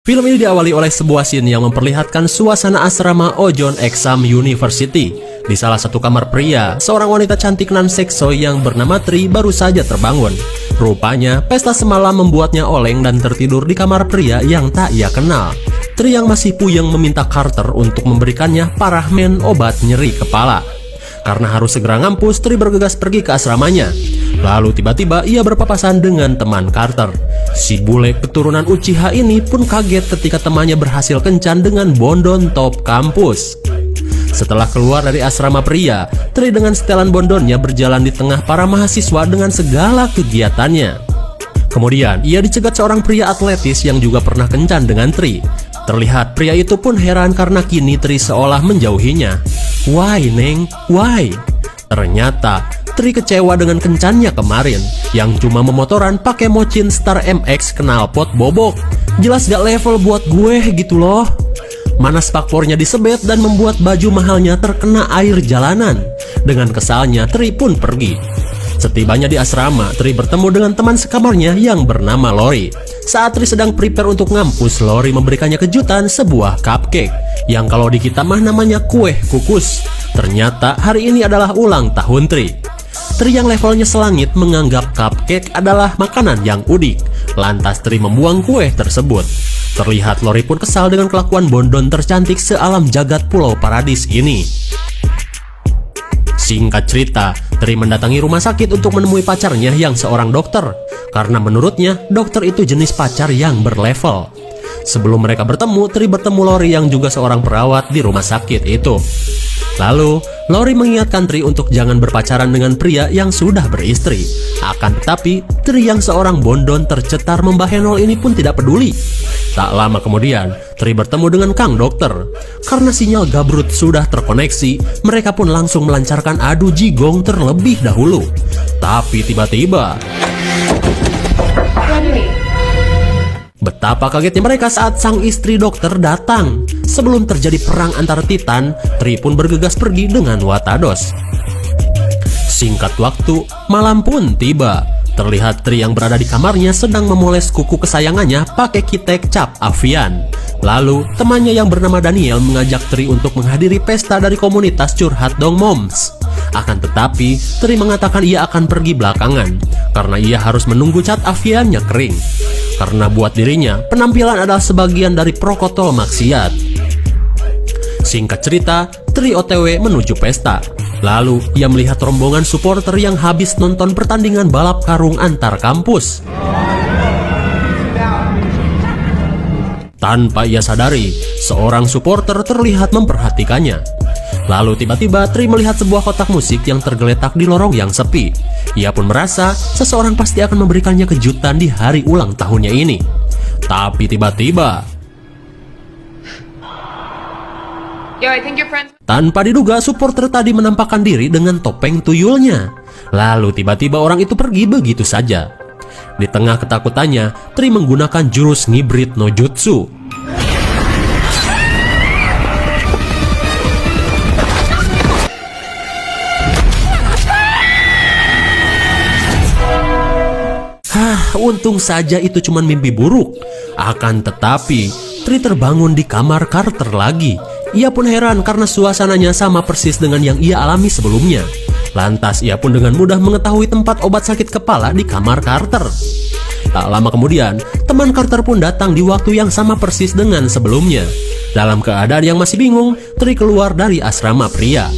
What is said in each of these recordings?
Film ini diawali oleh sebuah scene yang memperlihatkan suasana asrama Ojon Exam University. Di salah satu kamar pria, seorang wanita cantik non-seksoi yang bernama Tri baru saja terbangun. Rupanya, pesta semalam membuatnya oleng dan tertidur di kamar pria yang tak ia kenal. Tri yang masih puyeng meminta Carter untuk memberikannya parahmen obat nyeri kepala. Karena harus segera ngampus, Tri bergegas pergi ke asramanya. Lalu tiba-tiba ia berpapasan dengan teman Carter. Si bule keturunan Uchiha ini pun kaget ketika temannya berhasil kencan dengan bondon top kampus. Setelah keluar dari asrama pria, Tri dengan setelan bondonnya berjalan di tengah para mahasiswa dengan segala kegiatannya. Kemudian ia dicegat seorang pria atletis yang juga pernah kencan dengan Tri. Terlihat pria itu pun heran karena kini Tri seolah menjauhinya. Why, Neng? Why? Ternyata Tri kecewa dengan kencannya kemarin yang cuma memotoran pakai mocin Star MX knalpot bobok. Jelas gak level buat gue gitu loh. Mana spakbornya disebet dan membuat baju mahalnya terkena air jalanan. Dengan kesalnya Tri pun pergi. Setibanya di asrama, Tri bertemu dengan teman sekamarnya yang bernama Lori. Saat Tri sedang prepare untuk ngampus, Lori memberikannya kejutan sebuah cupcake yang kalau di kita mah namanya kue kukus. Ternyata hari ini adalah ulang tahun Tri. Tri yang levelnya selangit menganggap cupcake adalah makanan yang udik. Lantas Tri membuang kue tersebut. Terlihat Lori pun kesal dengan kelakuan bondon tercantik sealam jagat Pulau Paradis ini. Singkat cerita, Tri mendatangi rumah sakit untuk menemui pacarnya yang seorang dokter. Karena menurutnya, dokter itu jenis pacar yang berlevel. Sebelum mereka bertemu, Tri bertemu Lori yang juga seorang perawat di rumah sakit itu. Lalu, Lori mengingatkan Tri untuk jangan berpacaran dengan pria yang sudah beristri. Akan tetapi, Tri yang seorang bondon tercetar membahenol ini pun tidak peduli. Tak lama kemudian, Tri bertemu dengan Kang Dokter. Karena sinyal gabrut sudah terkoneksi, mereka pun langsung melancarkan adu jigong terlebih dahulu. Tapi tiba-tiba, betapa kagetnya mereka saat sang istri dokter datang. Sebelum terjadi perang antar Titan, Tri pun bergegas pergi dengan Watados. Singkat waktu, malam pun tiba. Terlihat Tri yang berada di kamarnya sedang memoles kuku kesayangannya pakai kitek cap avian. Lalu, temannya yang bernama Daniel mengajak Tri untuk menghadiri pesta dari komunitas Curhat Dong Moms. Akan tetapi, Tri mengatakan ia akan pergi belakangan, karena ia harus menunggu cat aviannya kering. Karena buat dirinya, penampilan adalah sebagian dari protokol maksiat. Singkat cerita, Tri OTW menuju pesta. Lalu, ia melihat rombongan supporter yang habis nonton pertandingan balap karung antar kampus. Tanpa ia sadari, seorang supporter terlihat memperhatikannya. Lalu tiba-tiba Tri melihat sebuah kotak musik yang tergeletak di lorong yang sepi. Ia pun merasa seseorang pasti akan memberikannya kejutan di hari ulang tahunnya ini. Tapi tiba-tiba, tanpa diduga, supporter tadi menampakkan diri dengan topeng tuyulnya. Lalu tiba-tiba orang itu pergi begitu saja. Di tengah ketakutannya, Tri menggunakan jurus ngibrit no jutsu. Untung saja itu cuma mimpi buruk. Akan tetapi, Tri terbangun di kamar Carter lagi. Ia pun heran karena suasananya sama persis dengan yang ia alami sebelumnya. Lantas ia pun dengan mudah mengetahui tempat obat sakit kepala di kamar Carter. Tak lama kemudian, teman Carter pun datang di waktu yang sama persis dengan sebelumnya. Dalam keadaan yang masih bingung, Tri keluar dari asrama pria.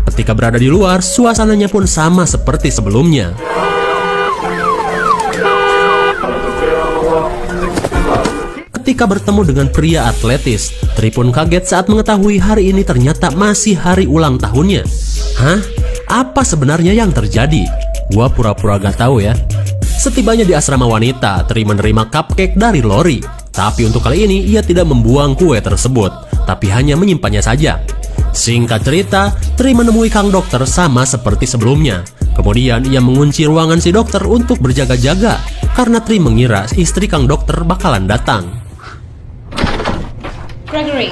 Ketika berada di luar, suasananya pun sama seperti sebelumnya. Ketika bertemu dengan pria atletis, Tri pun kaget saat mengetahui hari ini ternyata masih hari ulang tahunnya. Hah? Apa sebenarnya yang terjadi? Gua pura-pura gak tahu ya. Setibanya di asrama wanita, Tri menerima cupcake dari Lori. Tapi untuk kali ini ia tidak membuang kue tersebut, tapi hanya menyimpannya saja. Singkat cerita, Tri menemui Kang Dokter sama seperti sebelumnya. Kemudian ia mengunci ruangan si dokter untuk berjaga-jaga karena Tri mengira istri Kang Dokter bakalan datang. Gregory,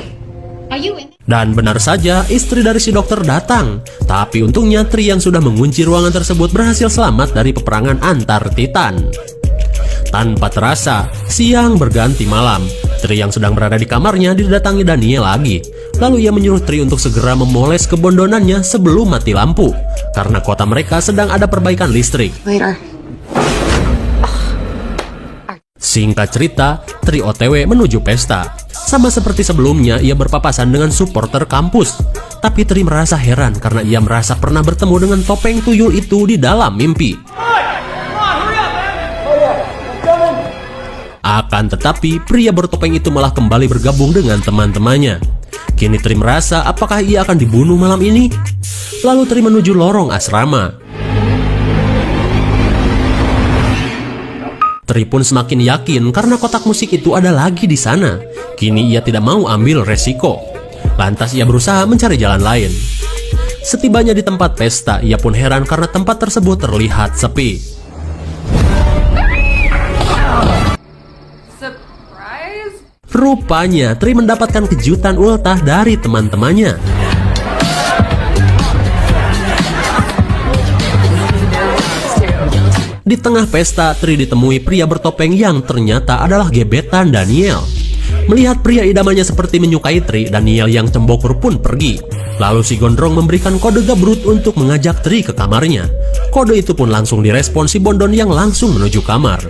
are you in? Dan benar saja, istri dari si dokter datang. Tapi untungnya Tri yang sudah mengunci ruangan tersebut berhasil selamat dari peperangan antar Titan. Tanpa terasa, siang berganti malam. Tri yang sedang berada di kamarnya didatangi Daniel lagi. Lalu ia menyuruh Tri untuk segera memoles kebondonannya sebelum mati lampu, karena kota mereka sedang ada perbaikan listrik. Later. Singkat cerita, Tri OTW menuju pesta. Sama seperti sebelumnya, ia berpapasan dengan supporter kampus. Tapi Tri merasa heran karena ia merasa pernah bertemu dengan topeng tuyul itu di dalam mimpi. Akan tetapi, pria bertopeng itu malah kembali bergabung dengan teman-temannya. Kini Tri merasa apakah ia akan dibunuh malam ini? Lalu Tri menuju lorong asrama. Tri pun semakin yakin karena kotak musik itu ada lagi di sana. Kini ia tidak mau ambil resiko. Lantas ia berusaha mencari jalan lain. Setibanya di tempat pesta, ia pun heran karena tempat tersebut terlihat sepi. Rupanya, Tri mendapatkan kejutan ultah dari teman-temannya. Di tengah pesta, Tri ditemui pria bertopeng yang ternyata adalah gebetan Daniel. Melihat pria idamannya seperti menyukai Tri, Daniel yang cembokur pun pergi. Lalu si Gondrong memberikan kode Gabrut untuk mengajak Tri ke kamarnya. Kode itu pun langsung direspon si Bondon yang langsung menuju kamar.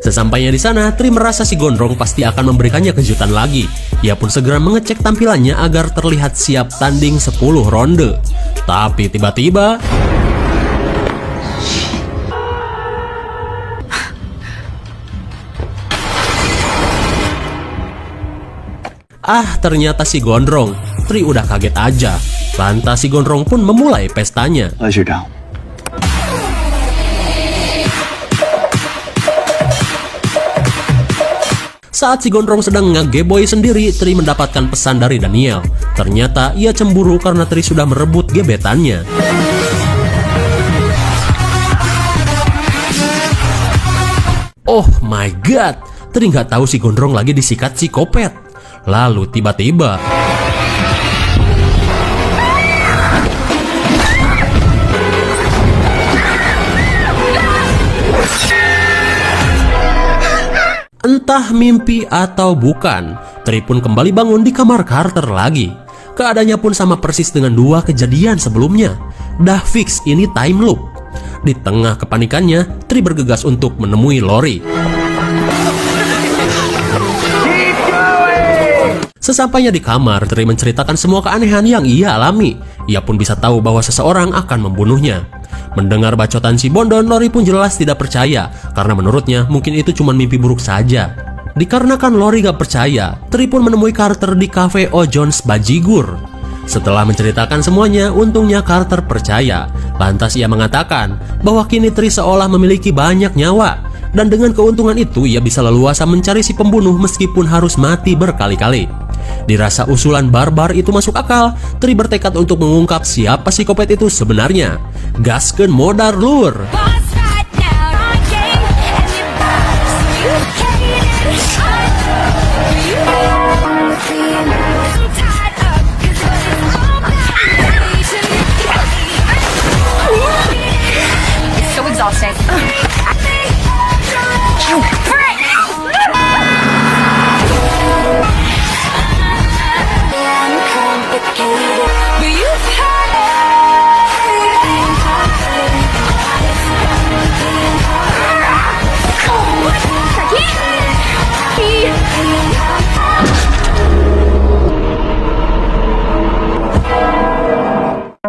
Sesampainya di sana, Tri merasa si Gondrong pasti akan memberikannya kejutan lagi. Ia pun segera mengecek tampilannya agar terlihat siap tanding 10 ronde. Tapi tiba-tiba... ternyata si Gondrong. Tri udah kaget aja. Lantas si Gondrong pun memulai pestanya. Saat si Gondrong sedang ngegeboy sendiri, Tri mendapatkan pesan dari Daniel. Ternyata ia cemburu karena Tri sudah merebut gebetannya. Oh my god, Tri nggak tahu si Gondrong lagi disikat psikopat. Lalu tiba-tiba... Entah mimpi atau bukan, Tri pun kembali bangun di kamar Carter lagi. Keadaannya pun sama persis dengan dua kejadian sebelumnya. Dah fix ini time loop. Di tengah kepanikannya, Tri bergegas untuk menemui Lori. Sesampainya di kamar, Tri menceritakan semua keanehan yang ia alami. Ia pun bisa tahu bahwa seseorang akan membunuhnya. Mendengar bacotan si Bondon, Lori pun jelas tidak percaya, karena menurutnya mungkin itu cuma mimpi buruk saja. Dikarenakan Lori gak percaya, Tri pun menemui Carter di cafe O'John's Bajigur. Setelah menceritakan semuanya, untungnya Carter percaya. Lantas ia mengatakan bahwa kini Tri seolah memiliki banyak nyawa, dan dengan keuntungan itu ia bisa leluasa mencari si pembunuh meskipun harus mati berkali-kali. Dirasa usulan barbar itu masuk akal, Tri bertekad untuk mengungkap siapa psikopat itu sebenarnya. Gaskeun modar lur. So exhausting.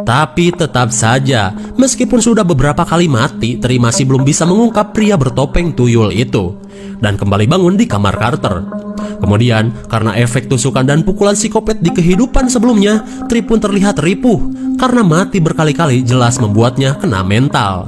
Tapi tetap saja, meskipun sudah beberapa kali mati, Tri masih belum bisa mengungkap pria bertopeng tuyul itu. Dan kembali bangun di kamar Carter. Kemudian, karena efek tusukan dan pukulan psikopat di kehidupan sebelumnya, Tri pun terlihat ripuh. Karena mati berkali-kali jelas membuatnya kena mental.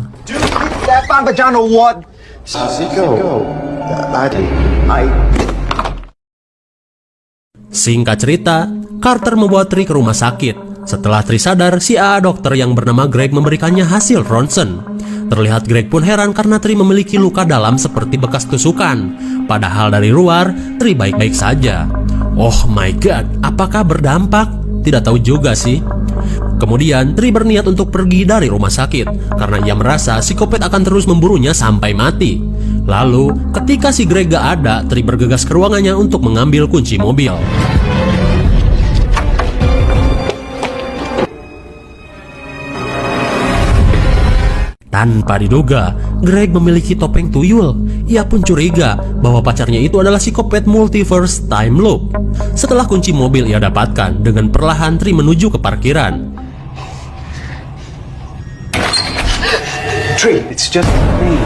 Singkat cerita, Carter membawa Tri ke rumah sakit. Setelah Tri sadar, si AA dokter yang bernama Greg memberikannya hasil ronsen. Terlihat Greg pun heran karena Tri memiliki luka dalam seperti bekas tusukan. Padahal dari luar, Tri baik-baik saja. Oh my god, apakah berdampak? Tidak tahu juga sih. Kemudian, Tri berniat untuk pergi dari rumah sakit karena ia merasa psikopat akan terus memburunya sampai mati. Lalu, ketika si Greg gak ada, Tri bergegas ke ruangannya untuk mengambil kunci mobil. Tanpa diduga, Greg memiliki topeng tuyul. Ia pun curiga bahwa pacarnya itu adalah psikopat multiverse time loop. Setelah kunci mobil ia dapatkan, dengan perlahan Tri menuju ke parkiran. Tree, it's just me.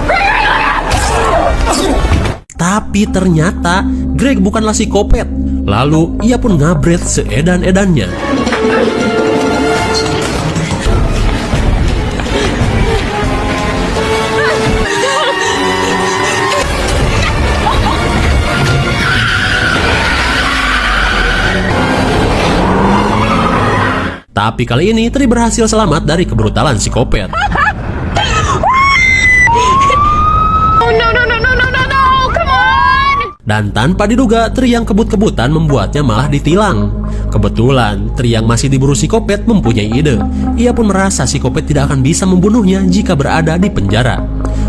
Tapi ternyata Greg bukanlah psikopat. Lalu ia pun ngabret seedan-edannya. Tapi kali ini Tri berhasil selamat dari kebrutalan psikopat. Dan tanpa diduga, Tri yang kebut-kebutan membuatnya malah ditilang. Kebetulan, Tri yang masih diburu psikopat mempunyai ide. Ia pun merasa psikopat tidak akan bisa membunuhnya jika berada di penjara.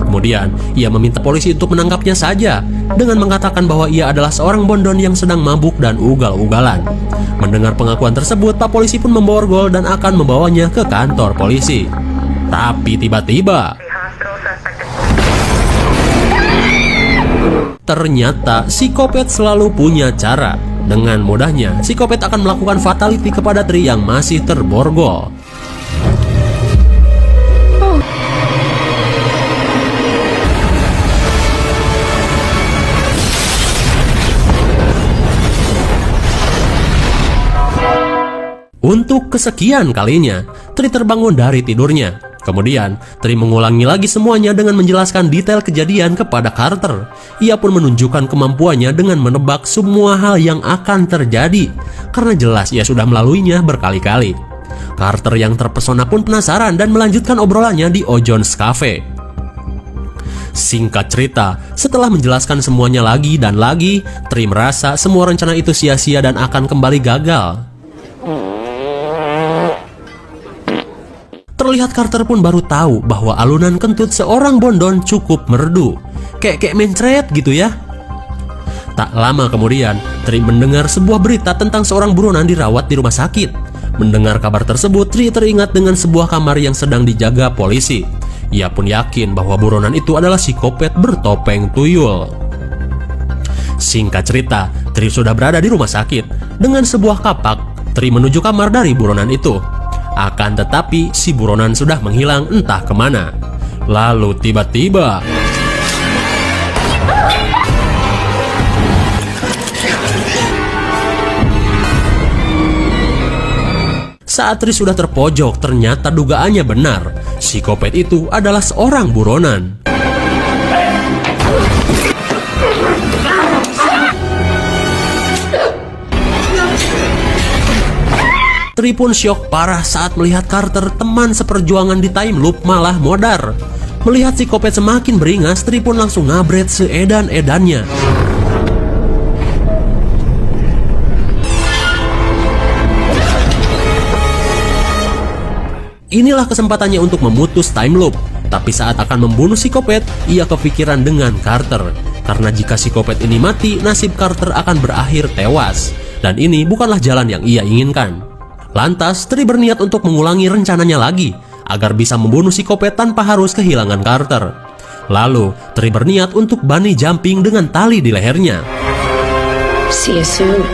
Kemudian, ia meminta polisi untuk menangkapnya saja, dengan mengatakan bahwa ia adalah seorang bondon yang sedang mabuk dan ugal-ugalan. Mendengar pengakuan tersebut, Pak Polisi pun memborgol dan akan membawanya ke kantor polisi. Tapi tiba-tiba, ternyata psikopat selalu punya cara. Dengan mudahnya, psikopat akan melakukan fatality kepada Tri yang masih terborgol. Untuk kesekian kalinya, Tri terbangun dari tidurnya. Kemudian, Tri mengulangi lagi semuanya dengan menjelaskan detail kejadian kepada Carter. Ia pun menunjukkan kemampuannya dengan menebak semua hal yang akan terjadi, karena jelas ia sudah melaluinya berkali-kali. Carter yang terpesona pun penasaran dan melanjutkan obrolannya di Ojohn's Cafe. Singkat cerita, setelah menjelaskan semuanya lagi dan lagi, Tri merasa semua rencana itu sia-sia dan akan kembali gagal. Terlihat Carter pun baru tahu bahwa alunan kentut seorang bondon cukup merdu. Kayak mencret gitu ya. Tak lama kemudian, Tri mendengar sebuah berita tentang seorang buronan dirawat di rumah sakit. Mendengar kabar tersebut, Tri teringat dengan sebuah kamar yang sedang dijaga polisi. Ia pun yakin bahwa buronan itu adalah psikopat bertopeng tuyul. Singkat cerita, Tri sudah berada di rumah sakit. Dengan sebuah kapak, Tri menuju kamar dari buronan itu. Akan tetapi, si buronan sudah menghilang entah kemana. Lalu tiba-tiba, saat Tri sudah terpojok, ternyata dugaannya benar. Psikopat itu adalah seorang buronan. Tri pun syok parah saat melihat Carter, teman seperjuangan di time loop, malah modar. Melihat psikopat semakin beringas, Tri pun langsung ngabret seedan-edannya. Inilah kesempatannya untuk memutus time loop. Tapi saat akan membunuh psikopat, ia kepikiran dengan Carter. Karena jika psikopat ini mati, nasib Carter akan berakhir tewas. Dan ini bukanlah jalan yang ia inginkan. Lantas, Tri berniat untuk mengulangi rencananya lagi, agar bisa membunuh psikopat tanpa harus kehilangan Carter. Lalu, Tri berniat untuk bunny jumping dengan tali di lehernya. See you soon.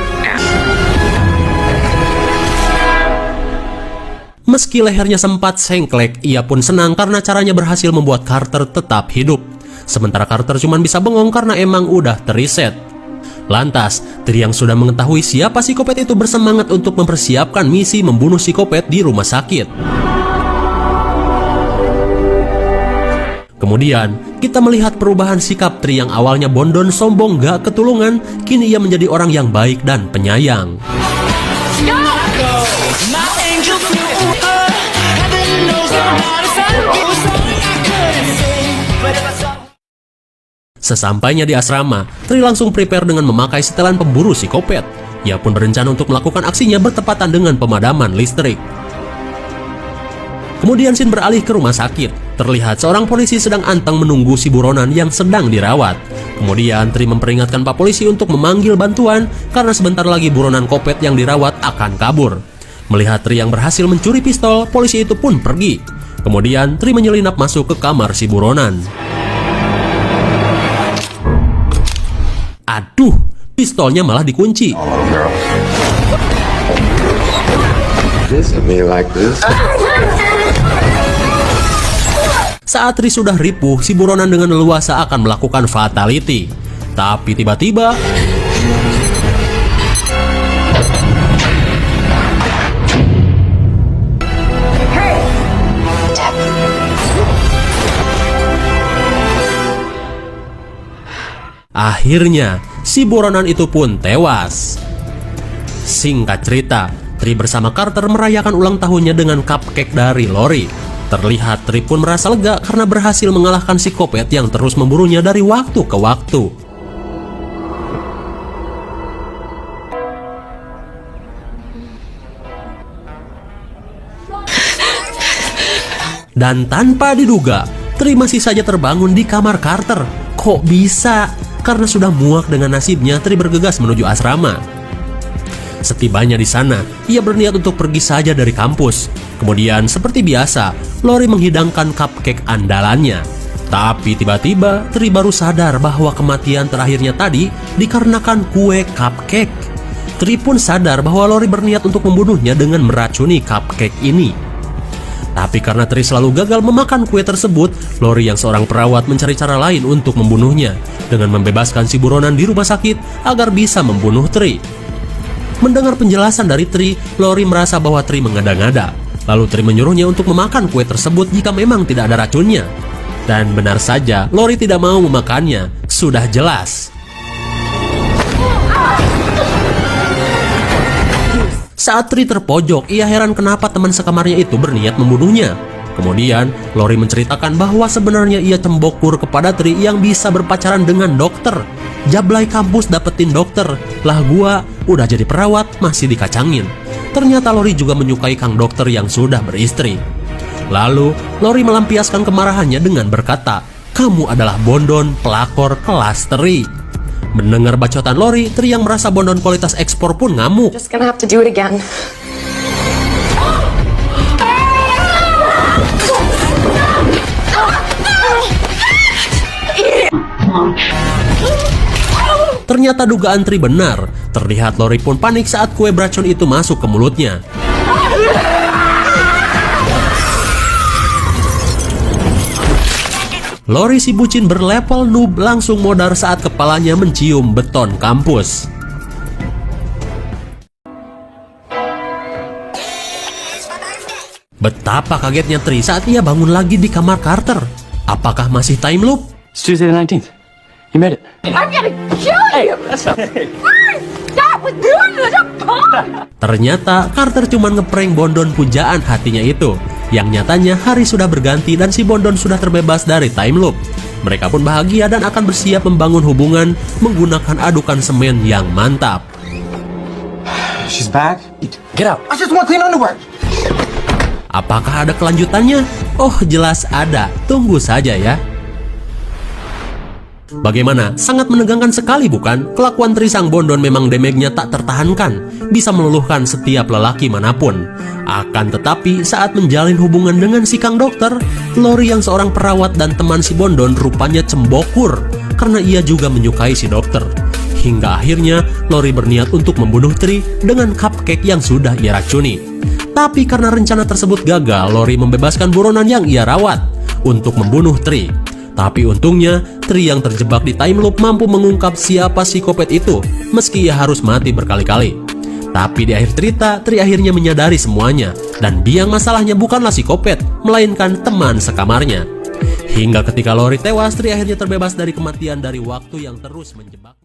Meski lehernya sempat sengklek, ia pun senang karena caranya berhasil membuat Carter tetap hidup. Sementara Carter cuma bisa bengong karena emang udah teriset. Lantas, Tri yang sudah mengetahui siapa psikopat itu bersemangat untuk mempersiapkan misi membunuh psikopat di rumah sakit. Kemudian, kita melihat perubahan sikap Tri yang awalnya bondon, sombong, gak ketulungan. Kini ia menjadi orang yang baik dan penyayang. Sesampainya di asrama, Tri langsung prepare dengan memakai setelan pemburu psikopat. Ia pun berencana untuk melakukan aksinya bertepatan dengan pemadaman listrik. Kemudian Shin beralih ke rumah sakit. terlihat seorang polisi sedang anteng menunggu si buronan yang sedang dirawat. Kemudian Tri memperingatkan Pak Polisi untuk memanggil bantuan karena sebentar lagi buronan kopet yang dirawat akan kabur. Melihat Tri yang berhasil mencuri pistol, polisi itu pun pergi. Kemudian Tri menyelinap masuk ke kamar si buronan. Aduh, pistolnya malah dikunci. Saat Tri sudah ripuh, si buronan dengan leluasa akan melakukan fatality. Tapi tiba-tiba akhirnya si buronan itu pun tewas. Singkat cerita, Tri bersama Carter merayakan ulang tahunnya dengan cupcake dari Lori. Terlihat Tri pun merasa lega karena berhasil mengalahkan si kopet yang terus memburunya dari waktu ke waktu. Dan tanpa diduga, Tri masih saja terbangun di kamar Carter. Kok bisa? Karena sudah muak dengan nasibnya, Tri bergegas menuju asrama. Setibanya di sana, ia berniat untuk pergi saja dari kampus. Kemudian seperti biasa, Lori menghidangkan cupcake andalannya. Tapi tiba-tiba Tri baru sadar bahwa kematian terakhirnya tadi dikarenakan kue cupcake. Tri pun sadar bahwa Lori berniat untuk membunuhnya dengan meracuni cupcake ini. Tapi karena Tri selalu gagal memakan kue tersebut, Lori yang seorang perawat mencari cara lain untuk membunuhnya dengan membebaskan si buronan di rumah sakit agar bisa membunuh Tri. Mendengar penjelasan dari Tri, Lori merasa bahwa Tri mengada-ngada. Lalu Tri menyuruhnya untuk memakan kue tersebut jika memang tidak ada racunnya. Dan benar saja, Lori tidak mau memakannya. Sudah jelas. Saat Tri terpojok, ia heran kenapa teman sekamarnya itu berniat membunuhnya. Kemudian, Lori menceritakan bahwa sebenarnya ia cembokur kepada Tri yang bisa berpacaran dengan dokter. Jablay kampus dapetin dokter, lah gua udah jadi perawat masih dikacangin. Ternyata Lori juga menyukai kang dokter yang sudah beristri. Lalu, Lori melampiaskan kemarahannya dengan berkata, "Kamu adalah bondon pelakor kelas Tri." Mendengar bacotan Lori, Tri yang merasa bondon kualitas ekspor pun ngamuk. Just gonna have to do it again. Ternyata dugaan Tri benar. Terlihat Lori pun panik saat kue beracun itu masuk ke mulutnya. Lori si bucin berlevel noob langsung modar saat kepalanya mencium beton kampus. Betapa kagetnya Tri saat ia bangun lagi di kamar Carter. Apakah masih time loop? It's Tuesday the 19th. You made it. I'm gonna kill you! Stop with doing this! I'm gone! Ternyata Carter cuma ngeprank bondon pujaan hatinya itu. Yang nyatanya hari sudah berganti dan si bondon sudah terbebas dari time loop. Mereka pun bahagia dan akan bersiap membangun hubungan menggunakan adukan semen yang mantap. She's back. Get out. I just want clean underwear. Apakah ada kelanjutannya? Oh, jelas ada. Tunggu saja ya. Bagaimana? Sangat menegangkan sekali bukan? Kelakuan Tri sang bondon memang damage-nya tak tertahankan, bisa meluluhkan setiap lelaki manapun. Akan tetapi saat menjalin hubungan dengan si kang dokter, Lori yang seorang perawat dan teman si bondon rupanya cembokur karena ia juga menyukai si dokter. Hingga akhirnya Lori berniat untuk membunuh Tri dengan cupcake yang sudah ia racuni. Tapi karena rencana tersebut gagal, Lori membebaskan buronan yang ia rawat untuk membunuh Tri. Tapi untungnya, Tri yang terjebak di time loop mampu mengungkap siapa psikopat itu, meski ia harus mati berkali-kali. Tapi di akhir cerita, Tri akhirnya menyadari semuanya, dan biang masalahnya bukanlah psikopat, melainkan teman sekamarnya. Hingga ketika Lori tewas, Tri akhirnya terbebas dari kematian dari waktu yang terus menjebaknya.